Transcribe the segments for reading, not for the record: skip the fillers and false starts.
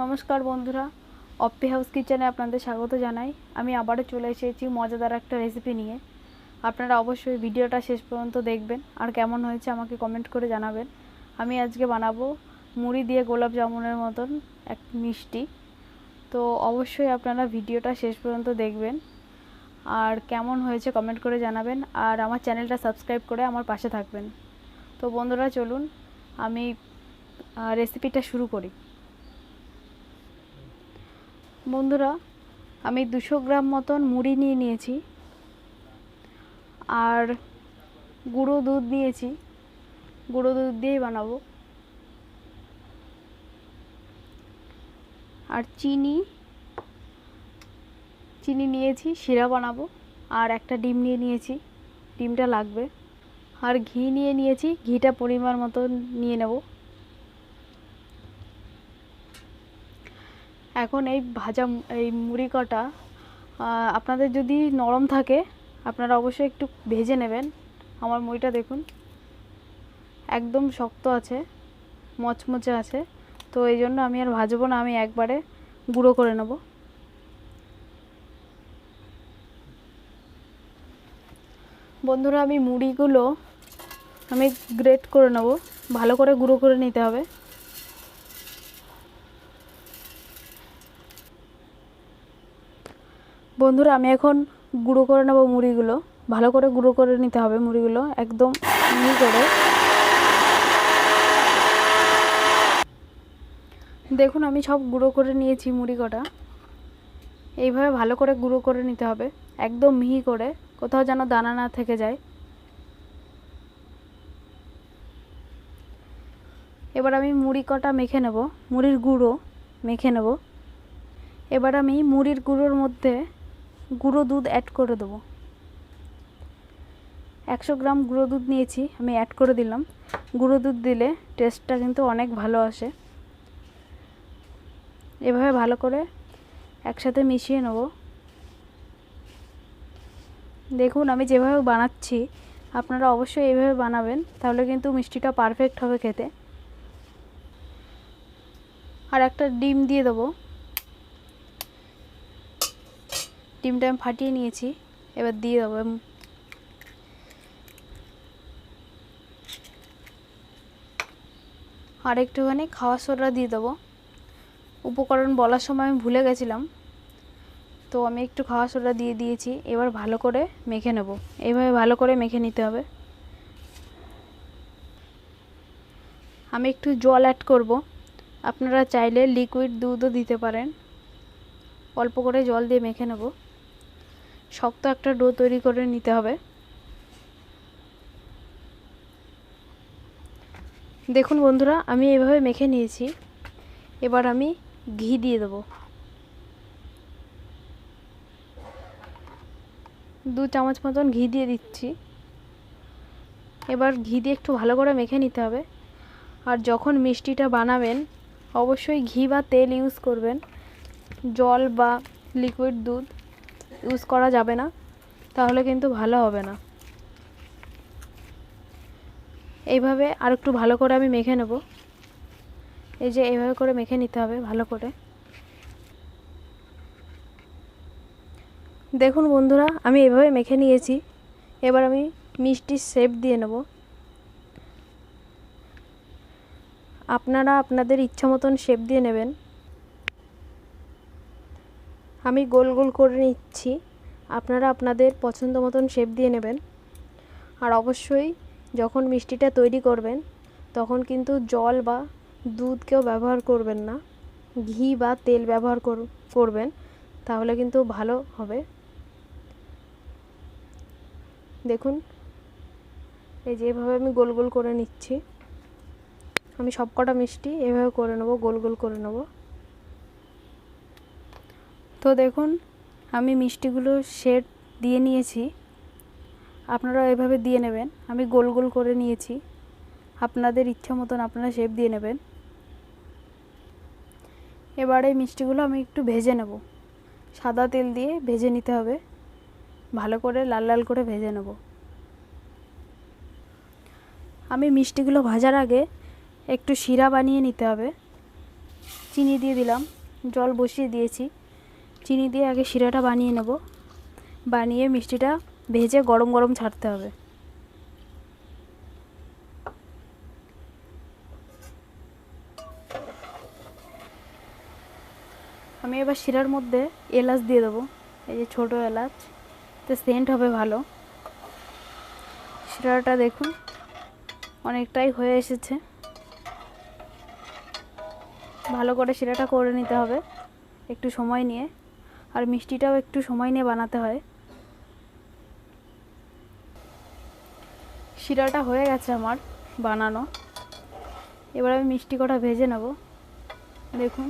নমস্কার বন্ধুরা, অপ্পি হাউস কিচেনে আপনাদের স্বাগত জানাই। আমি আবারও চলে এসেছি মজাদার একটা রেসিপি নিয়ে। আপনারা অবশ্যই ভিডিওটা শেষ পর্যন্ত দেখবেন আর কেমন হয়েছে আমাকে কমেন্ট করে জানাবেন। আমি আজকে বানাবো মুড়ি দিয়ে গোলাপ জামুনের মতন এক মিষ্টি। তো অবশ্যই আপনারা ভিডিওটা শেষ পর্যন্ত দেখবেন আর কেমন হয়েছে কমেন্ট করে জানাবেন আর আমার চ্যানেলটা সাবস্ক্রাইব করে আমার পাশে থাকবেন। তো বন্ধুরা চলুন আমি রেসিপিটা শুরু করি। বন্ধুরা, আমি 200 গ্রাম মতন মুড়ি নিয়ে নিয়েছি আর গুঁড়ো দুধ নিয়েছি, গুঁড়ো দুধ দিয়েই বানাবো। আর চিনি নিয়েছি, শিরা বানাবো। আর একটা ডিম নিয়ে নিয়েছি, ডিমটা লাগবে। আর ঘি নিয়ে নিয়েছি, ঘিটা পরিমাণ মতো নিয়ে নেব। এখন এই মুড়ি কটা আপনাদের যদি নরম থাকে আপনারা অবশ্যই একটু ভেজে নেবেন। আমার মুড়িটা দেখুন একদম শক্ত আছে, মচমচে আছে, তো এই জন্য আমি আর ভাজবো না, আমি একবারে গুঁড়ো করে নেব। বন্ধুরা, আমি মুড়িগুলো গ্রেট করে নেব, ভালো করে গুঁড়ো করে নিতে হবে। বন্ধুরা, আমি এখন গুঁড়ো করে নেব মুড়িগুলো, ভালো করে গুঁড়ো করে নিতে হবে মুড়িগুলো একদম মিহি করে। দেখুন আমি সব গুঁড়ো করে নিয়েছি মুড়ি কটা। এইভাবে ভালো করে গুঁড়ো করে নিতে হবে একদম মিহি করে, কোথাও যেন দানা না থেকে যায়। এবার আমি মুড়ি কটা মেখে নেব, মুড়ির গুঁড়ো মেখে নেব। এবার আমি মুড়ির গুঁড়োর মধ্যে গুঁড়ো দুধ অ্যাড করে দেবো। 100 গ্রাম গুঁড়ো দুধ নিয়েছি, আমি অ্যাড করে দিলাম। গুঁড়ো দুধ দিলে টেস্টটা কিন্তু অনেক ভালো আসে। এভাবে ভালো করে একসাথে মিশিয়ে নেব। দেখুন আমি যেভাবে বানাচ্ছি আপনারা অবশ্যই এইভাবে বানাবেন, তাহলে কিন্তু মিষ্টিটা পারফেক্ট হবে খেতে। আর একটা ডিম দিয়ে দেবো। ডিমটা আমি ফাটিয়ে নিয়েছি, এবার দিয়ে দেবো। আর একটুখানি খাওয়া সোডা দিয়ে দেবো। উপকরণ বলার সময় আমি ভুলে গেছিলাম, তো আমি একটু খাওয়া সোডা দিয়ে দিয়েছি। এবার ভালো করে মেখে নেব, এইভাবে ভালো করে মেখে নিতে হবে। আমি একটু জল অ্যাড করব, আপনারা চাইলে লিকুইড দুধও দিতে পারেন। অল্প করে জল দিয়ে মেখে নেব। শক্ত একটা ডো তৈরি করে নিতে হবে। দেখুন বন্ধুরা, আমি এইভাবে মেখে নিয়েছি। এবার আমি ঘি দিয়ে দেবো। 2 চামচ মতন ঘি দিয়ে দিচ্ছি। এবার ঘি দিয়ে একটু ভালো করে মেখে নিতে হবে। আর যখন মিষ্টিটা বানাবেন অবশ্যই ঘি বা তেল ইউজ করবেন, জল বা লিকুইড দুধ ইউজ করা যাবে না, তাহলে কিন্তু ভালো হবে না। এইভাবে আর একটু ভালো করে আমি মেখে নেব। এই যে এইভাবে করে মেখে নিতে হবে ভালো করে। দেখুন বন্ধুরা, আমি এভাবে মেখে নিয়েছি। এবার আমি মিষ্টির শেপ দিয়ে নেব। আপনারা আপনাদের ইচ্ছা মতন শেপ দিয়ে নেবেন। আমি গোল গোল করে নিচ্ছি, আপনারা আপনাদের পছন্দ মতন শেপ দিয়ে নেবেন। আর অবশ্যই যখন মিষ্টিটা তৈরি করবেন তখন কিন্তু জল বা দুধ কেউ ব্যবহার করবেন না, ঘি বা তেল ব্যবহার করবেন, তাহলে কিন্তু ভালো হবে। দেখুন এই যে এভাবে আমি গোল গোল করে নিচ্ছি। আমি সবকটা মিষ্টি এভাবে করে নেব, গোল গোল করে নেব। তো দেখুন আমি মিষ্টিগুলো শেপ দিয়ে নিয়েছি, আপনারা এভাবে দিয়ে নেবেন। আমি গোল গোল করে নিয়েছি, আপনাদের ইচ্ছা মতন আপনারা শেপ দিয়ে নেবেন। এবারে মিষ্টিগুলো আমি একটু ভেজে নেব, সাদা তেল দিয়ে ভেজে নিতে হবে, ভালো করে লাল লাল করে ভেজে নেব। আমি মিষ্টিগুলো ভাজার আগে একটু শিরা বানিয়ে নিতে হবে। চিনি দিয়ে দিলাম, জল বসিয়ে দিয়েছি। চিনি দিয়ে আগে শিরাটা বানিয়ে নেব, বানিয়ে মিষ্টিটা ভেজে গরম গরম ছাড়তে হবে। আমি এবার শিরার মধ্যে এলাচ দিয়ে দেবো, এই যে ছোটো এলাচ, তো সেন্ট হবে ভালো। শিরাটা দেখুন অনেকটাই হয়ে এসেছে, ভালো করে শিরাটা করে নিতে হবে একটু সময় নিয়ে, আর মিষ্টিটাও একটু সময় নিয়ে বানাতে হয়। শিরাটা হয়ে গেছে আমার বানানো, এবার আমি মিষ্টি কটা ভেজে নেব। দেখুন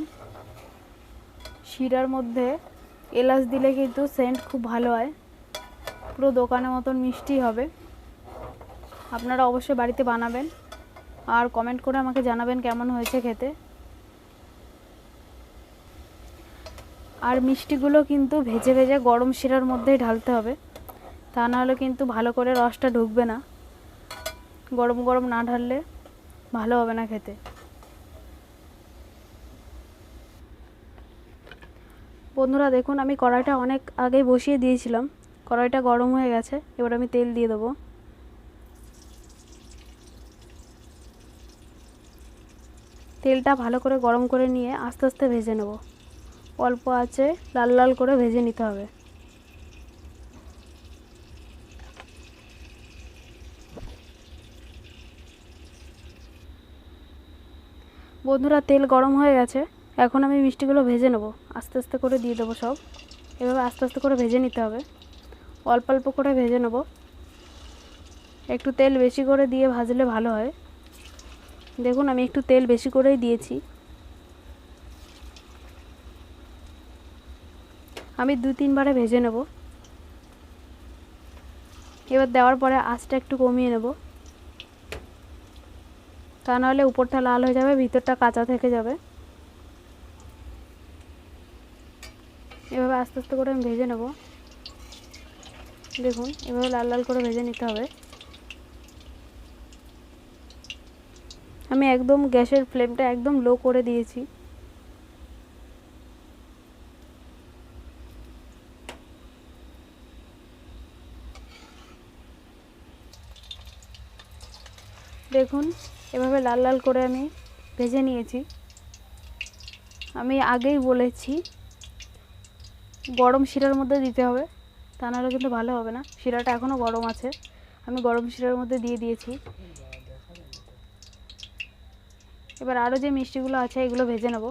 শিরার মধ্যে এলাচ দিলে কিন্তু সেন্ট খুব ভালো হয়, পুরো দোকানের মতন মিষ্টি হবে। আপনারা অবশ্যই বাড়িতে বানাবেন আর কমেন্ট করে আমাকে জানাবেন কেমন হয়েছে খেতে। আর মিষ্টিগুলো কিন্তু ভেজে ভেজে গরম শিরার মধ্যেই ঢালতে হবে, তা নাহলে কিন্তু ভালো করে রসটা ঢুকবে না। গরম গরম না ঢাললে ভালো হবে না খেতে। বন্ধুরা দেখুন আমি কড়াইটা অনেক আগেই বসিয়ে দিয়েছিলাম, কড়াইটা গরম হয়ে গেছে। এবার আমি তেল দিয়ে দেবো। তেলটা ভালো করে গরম করে নিয়ে আস্তে আস্তে ভেজে নেব, অল্প আঁচে লাল লাল করে ভেজে নিতে হবে। বন্ধুরা তেল গরম হয়ে গেছে, এখন আমি মিষ্টিগুলো ভেজে নেব, আস্তে আস্তে করে দিয়ে দেবো সব। এভাবে আস্তে আস্তে করে ভেজে নিতে হবে, অল্প অল্প করে ভেজে নেব। একটু তেল বেশি করে দিয়ে ভাজলে ভালো হয়। দেখুন আমি একটু তেল বেশি করেই দিয়েছি। আমি 2-3 বারে ভেজে নেব। এবার দেওয়ার পরে আঁচটা একটু কমিয়ে নেব, তা নাহলে উপরটা লাল হয়ে যাবে, ভিতরটা কাঁচা থেকে যাবে। এভাবে আস্তে আস্তে করে আমি ভেজে নেব। দেখুন এভাবে লাল লাল করে ভেজে নিতে হবে। আমি একদম গ্যাসের ফ্লেমটা একদম লো করে দিয়েছি। দেখুন এভাবে লাল লাল করে আমি ভেজে নিয়েছি। আমি আগেই বলেছি গরম শিরার মধ্যে দিতে হবে, তা নাহলে কিন্তু ভালো হবে না। শিরাটা এখনও গরম আছে, আমি গরম শিরার মধ্যে দিয়ে দিয়েছি। এবার আরও যে মিষ্টিগুলো আছে এগুলো ভেজে নেব।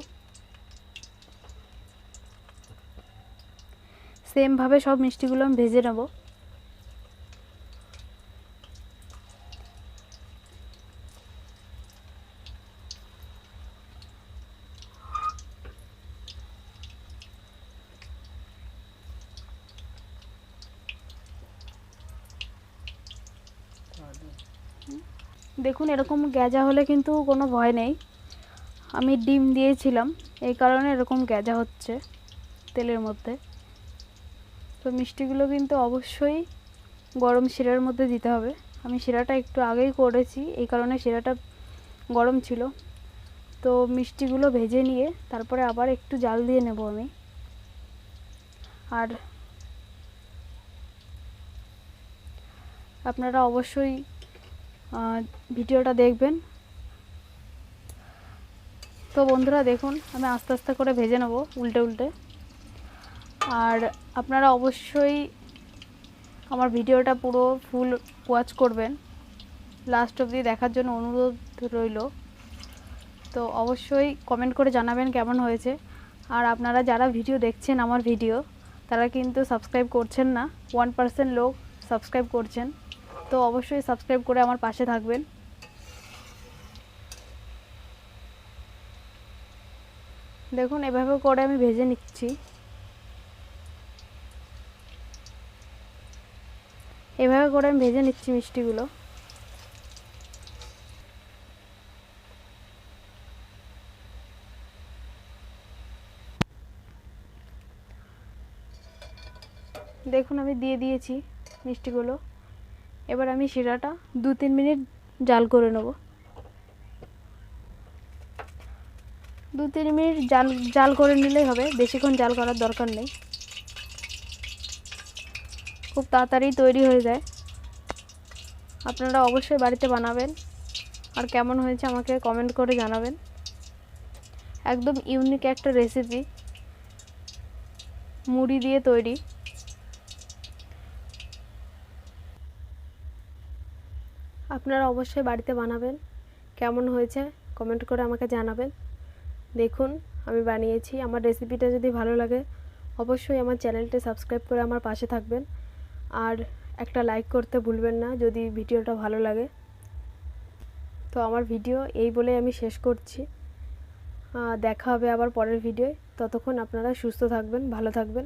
সেমভাবে সব মিষ্টিগুলো আমি ভেজে নেব। দেখুন এরকম গ্যাজা হলে কিন্তু কোনো ভয় নেই, আমি ডিম দিয়েছিলাম এই কারণে এরকম গ্যাজা হচ্ছে তেলের মধ্যে। তো মিষ্টিগুলো কিন্তু অবশ্যই গরম শিরার মধ্যে দিতে হবে। আমি শিরাটা একটু আগেই করেছি এই কারণে শিরাটা গরম ছিল। তো মিষ্টিগুলো ভেজে নিয়ে তারপরে আবার একটু জাল দিয়ে নেব আমি। আর আপনারা অবশ্যই ভিডিওটা দেখবেন। তো বন্ধুরা দেখুন আমি আস্তে আস্তে করে ভেজে নেব উল্টে উল্টে। আর আপনারা অবশ্যই আমার ভিডিওটা পুরো ফুল ওয়াচ করবেন, লাস্ট অবধি দেখার জন্য অনুরোধ রইল। তো অবশ্যই কমেন্ট করে জানাবেন কেমন হয়েছে। আর আপনারা যারা ভিডিও দেখছেন আমার ভিডিও, তারা কিন্তু সাবস্ক্রাইব করছেন না, 1% লোক সাবস্ক্রাইব করছেন। তো অবশ্যই সাবস্ক্রাইব করে আমার পাশে থাকবেন। দেখুন এভাবে করে আমি ভেজে নিচ্ছি, এভাবে করে আমি ভেজে নিচ্ছি মিষ্টিগুলো। দেখুন আমি দিয়ে দিয়েছি মিষ্টিগুলো। এবার আমি শিরাটা 2-3 মিনিট জাল করে নেব। 2-3 মিনিট জাল করে নিলেই হবে, বেশিক্ষণ জাল করার দরকার নেই। খুব তাড়াতাড়ি তৈরি হয়ে যায়। আপনারা অবশ্যই বাড়িতে বানাবেন, আর কেমন হয়েছে আমাকে কমেন্ট করে জানাবেন। একদম ইউনিক একটা রেসিপি, মুড়ি দিয়ে তৈরি। আপনারা অবশ্যই বাড়িতে বানাবেন, কেমন হয়েছে কমেন্ট করে আমাকে জানাবেন। দেখুন আমি বানিয়েছি। আমার রেসিপিটা যদি ভালো লাগে অবশ্যই আমার চ্যানেলটি সাবস্ক্রাইব করে আমার পাশে থাকবেন, আর একটা লাইক করতে ভুলবেন না যদি ভিডিওটা ভালো লাগে। তো আমার ভিডিও এই বলে আমি শেষ করছি। দেখা হবে আবার পরের ভিডিওয়। ততক্ষণ আপনারা সুস্থ থাকবেন, ভালো থাকবেন।